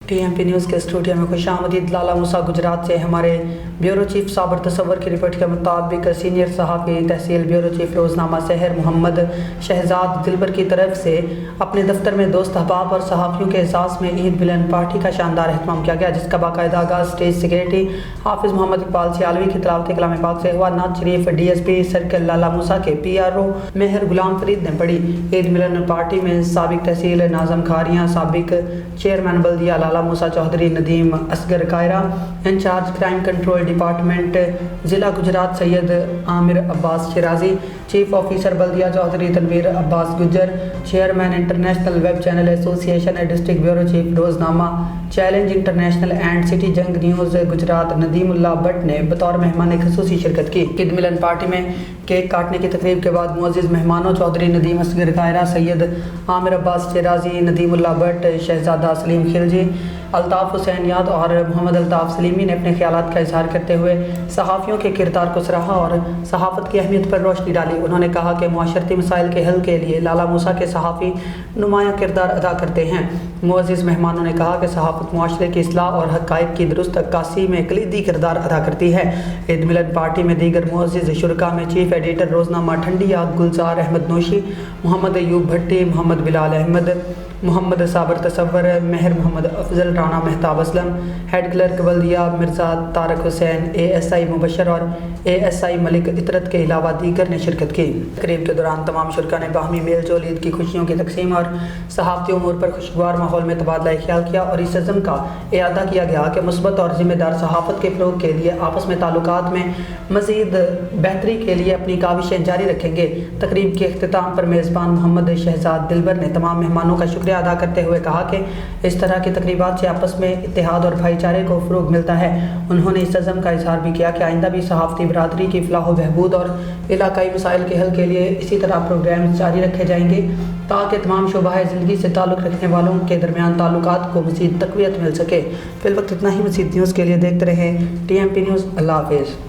TMP news के studio में खुशामदीद। लाला मूसा गुजरात से हमारे ब्यूरो चीफ साबर तसव्वुर की रिपोर्ट के मुताबिक सीनियर सहाफ़ी तहसील ब्यूरो चीफ रोज़नामा शहर मोहम्मद शहजाद दिलबर की तरफ से अपने दफ्तर में दोस्त अहबाब और सहाफ़ियों के एजाज़ में ईद मिलन पार्टी का शानदार एहतमाम किया गया, जिसका बाकायदा आगाज़ स्टेज सेक्रेटरी हाफिज़ मोहम्मद इकबाल सियालवी की तिलावत कलाम पाक से हुआ। नात शरीफ DSP सर्कल लाला मूसा के PRO मेहर गुलाम फरीद ने पढ़ी। ईद मिलन पार्टी में साबिक तहसील नाज़म खारियाँ, साबिक चेयरमैन बल्दिया Lala Musa Chaudhry, Nadeem Asghar Kaira, incharge crime control department ज़िला गुजरात सैयद आमिर अब्बास शिराजी, चीफ ऑफिसर बल्दिया Chaudhry Tanveer Abbas Gujjar, chairman international web channel association, district bureau chief रोज़नामा challenge international and city Jang news Gujrat Nadeemullah Bhatt ने बतौर मेहमान ख़ुसूसी शिरकत की। ईद मिलन पार्टी में केक काटने की तकरीब के बाद मुअज़्ज़िज़ मेहमानों चौधरी नदीम असगर कायरा, सैयद आमिर अब्बास शिराजी, नदीमुल्लाह भट्ट, शहजादा सलीम खिलजी, अल्ताफ़ हुसैन याद और मोहम्मद अल्ताफ़ सलीमी ने अपने ख्यालात का इजहार करते हुए सहाफ़ियों के किरदार को सराहा और सहाफ़त की अहमियत पर रोशनी डाली। उन्होंने कहा कि मुआशरती मसाइल के हल के लिए लाला मूसा के सहाफ़ी नुमायाँ किरदार अदा करते हैं। मुअज़्ज़िज़ मेहमानों ने कहा कि सहाफ़त मुआशरे की इस्लाह और हक़ाइक़ की दुरुस्त अक्कासी में कलीदी किरदार अदा करती है। ईद मिलन पार्टी में दीगर मुअज़्ज़िज़ शुरका में चीफ एडिटर रोज़नामा ठंडी आग गुलजार अहमद नोशी, मोहम्मद अयूब भट्टी, मोहम्मद बिलाल अहमद, मोहम्मद साबर तसव्वुर, मेहर मोहम्मद अफजल, राना मेहताब असलम, हेड क्लर्क बल्दिया मिर्ज़ा तारक हुसैन, ASI मुबशर और ASI मलिक इतरत के अलावा दीगर ने शिरकत की। तकरीब के दौरान तमाम शुरका ने बाहमी मेल जोल, ईद की खुशियों की तकसीम और सहाफ़ती उमूर पर खुशगवार माहौल में तबादला ख्याल किया और इस अज़्म का इआदा किया गया कि मुस्बत और ज़िम्मेदार सहाफ़त के फ़रोग़ के लिए आपस में ताल्लुकात में मज़ीद बेहतरी के लिए अपनी काविशें जारी रखेंगे। तकरीब के अख्तिताम पर मेज़बान मोहम्मद शहजाद दिलबर ने तमाम मेहमानों का शुक्रिया अदा करते हुए कहा कि इस तरह की तकरीबात से आपस में इत्तेहाद और भाईचारे को फ़रोग़ मिलता है। उन्होंने इस अज़्म का इजहार भी किया कि आइंदा भी सहाफ़ती बरादरी की फ़लाह व बहबूद और इलाकाई मसाइल के हल के लिए इसी तरह प्रोग्राम जारी रखे जाएंगे ताकि तमाम शोबाए ज़िंदगी से ताल्लुक़ रखने वालों के दरमियान ताल्लुकात को मज़ीद तक़वियत मिल सके। फ़िल वक्त इतना ही। मज़ीद न्यूज़ के लिए देखते रहें TMP न्यूज़। अल्लाह हाफ़िज़।